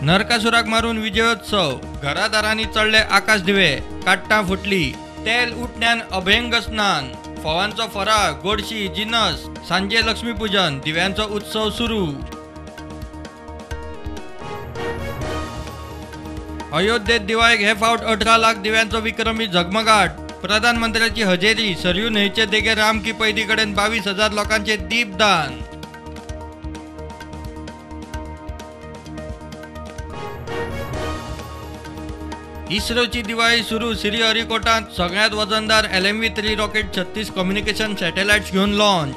नरकासुराक मारून विजयोत्सव, घरादारांनी चढले आकाश दिवे, काट्टां फुटली, तेल उठण्यान अभंग स्नान, फोवांचो फराळ, गोडशी, जिनस, सांजे लक्ष्मीपूजन, दिव्यांचो उत्सव सुरू. अयोध्येत दिवाळीक हे फावट 18 लाख दिव्यांचो विक्रमी झगमगाट. प्रधानमंत्र्याची हजेरी. सरयू न्हंयचे देगे राम की पैदी कडेन 22,000 लोकांचे दीपदान. इस्रोची दिवाळी सुरू. श्रीहरिकोटात सगळ्यात वजनदार LMV-3 रॉकेट 36 कम्युनिकेशन सॅटेलाइट्स घेऊन लॉन्च.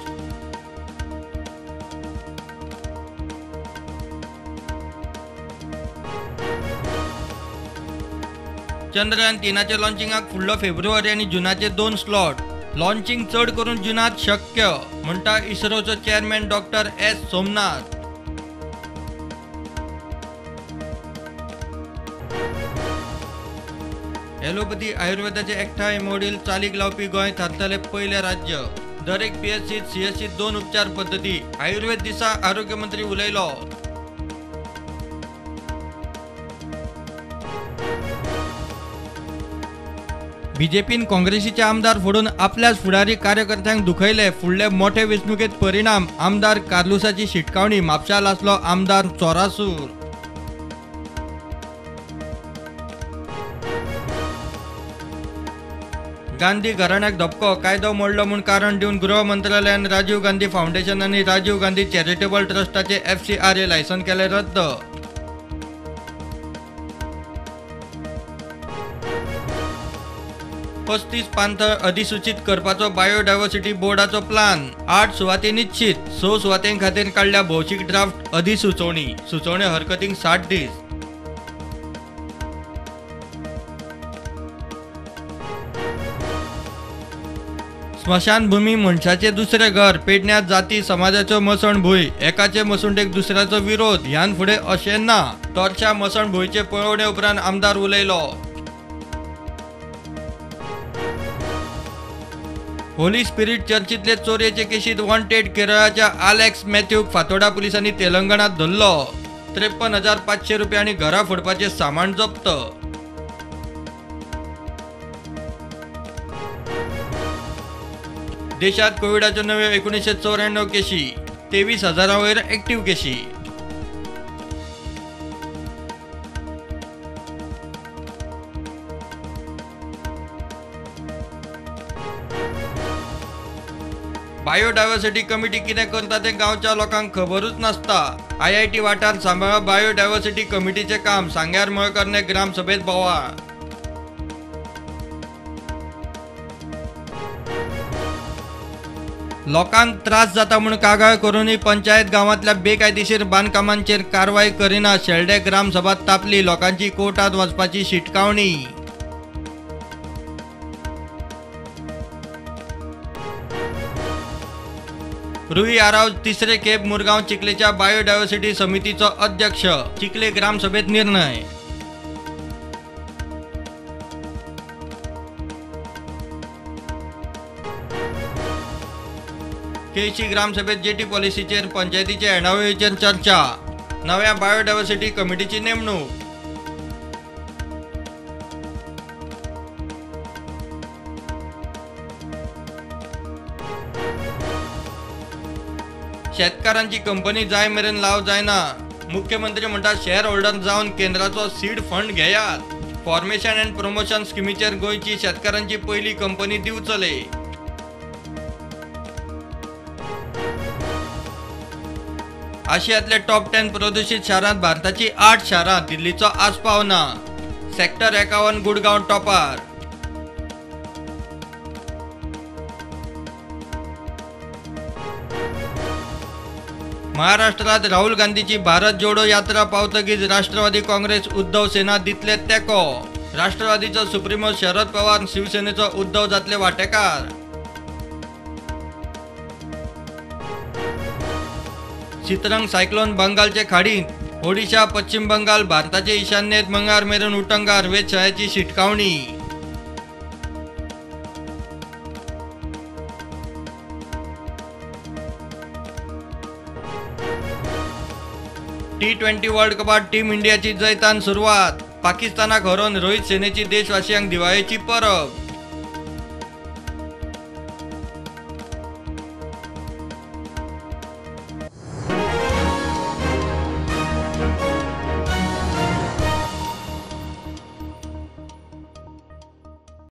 चंद्रयान 3चे लॉन्चिंगाक फुडलो फेब्रुवारी आणि जुनाचे 2 स्लॉट. लॉन्चिंग चढ करून जुनात शक्य म्हणटा इस्रोचो chairman doctor S. Somanath. Allopathy आयुर्वेदाचे एकठांय मॉड्यूल चालीक लावपी गोंय थारतले पयले राज्य. दरेक PSCत CSCत 2 उपचार पद्धती. आयुर्वेद दिसा आरोग्य मंत्री उलयलो. बीजेपीन काँग्रेसीचे आमदार फोडून आपल्याच फुडारी कार्यकर्त्यांक दुखयले. फुडले मोठे वेंचणुकेत परिणाम. आमदार कार्लुसाची शिटकावणी. म्हापशां आसलो आमदार चोरासूर. गांधी घराण्याक धपको. कायदो मोडलो म्हूण कारण दिवन गृह मंत्रालयान राजीव गांधी फाउंडेशन आनी राजीव गांधी चॅरिटेबल ट्रस्टाचे FCRA लायसन केले रद्द. पस्तीस पांथळ अधिसूचित करपाचो बायोडायव्हर्सिटी बोर्डाचो प्लान. 8 सुवाती निश्चित. 6 सुवातें खातीर काडल्या भौशीक ड्राफ्ट अधिसुचोवणी. सुचोवणे हरकतीक 60 दीस. स्मशानभूमी मनशाचे दुसरे घर. पेडण्यात जाती समाजाच्यो मसणभूंय. एकाचे मसुंडेक दुसऱ्याचो विरोध. ह्यान फुडें अशें ना. तोरच्या मसणभूंयचे पळोवणे उपरांत आमदार उलयलो. होली स्पिरिट चर्चीतले चोरयेचे केशीत वॉन्टेड केरळाच्या आलेक्स मॅथ्यूक फातोडा पुलिसांनी तेलंगणात धरलो. 53,500 रुपये आणि घरा फोडपाचे सामान जप्त. देशात कोविडाच्यो नव्यो 1994 केशी. 23,000 वयर एक्टिव्ह केशी. बायोडायव्हर्सिटी कमिटी कितें करता ते गांवच्या लोकांक खबरूच नासता. IIT वाठार सांबाळप बायोडायव्हर्सिटी कमिटीचे काम. सांग्यार मळकरने ग्रामसभेत बोवाळ. लोकांक त्रास जाता म्हूण कागाळ करूनय पंचायत गांवांतल्या बेकायदेशीर बांदकामांचेर कारवाय करिना. शेल्डे ग्रामसभा तापली. लोकांची कोर्टात वचपाची शिटकावणी. रुई आराव तिसरे खेप मुरगांव चिखलेच्या बायोडायव्हर्सिटी समितीचो अध्यक्ष. चिखले ग्रामसभेत निर्णय. केशी ग्रामसभेत जेटी पॉलिसीचेर पंचायतीच्या येणावळीचेर चर्चा. नव्या बायोडायव्हर्सिटी कमिटीची नेमणूक. शेतकारांची कंपनी जाय मेरेन लाव जायना. मुख्यमंत्री म्हणटा शेअर होल्डर जावन केंद्राचो सीड फंड घेयात. फॉर्मेशन अँड प्रमोशन स्किमीचेर गोंयची शेतकारांची पयली कंपनी दिवचले. आशियांतले टॉप 10 प्रदूषित शारांत भारताची 8 शारां. दिल्लीचो आस्पाव ना. सेक्टर 51 गुडगांव टॉपार. महाराष्ट्रात राहुल गांधीची भारत जोडो यात्रा पावतकीच राष्ट्रवादी काँग्रेस उद्धव सेना दितले तेको. राष्ट्रवादीचो सुप्रीमो शरद पवार शिवसेनेचो उद्धव जातले वांटेकार. चित्रंग सायक्लोन बंगालचे खाडींत. ओडिशा पश्चिम बंगाल भारताचे ईशान्येत मंगळार मेरेन उटंगार. वेधशाळेची शिटकावणी. T20 वर्ल्ड कपात टीम इंडियाची जैतान सुरवात. पाकिस्तानाक हरोवन रोहित सेनेची देशवासियांक दिवाळेची परब.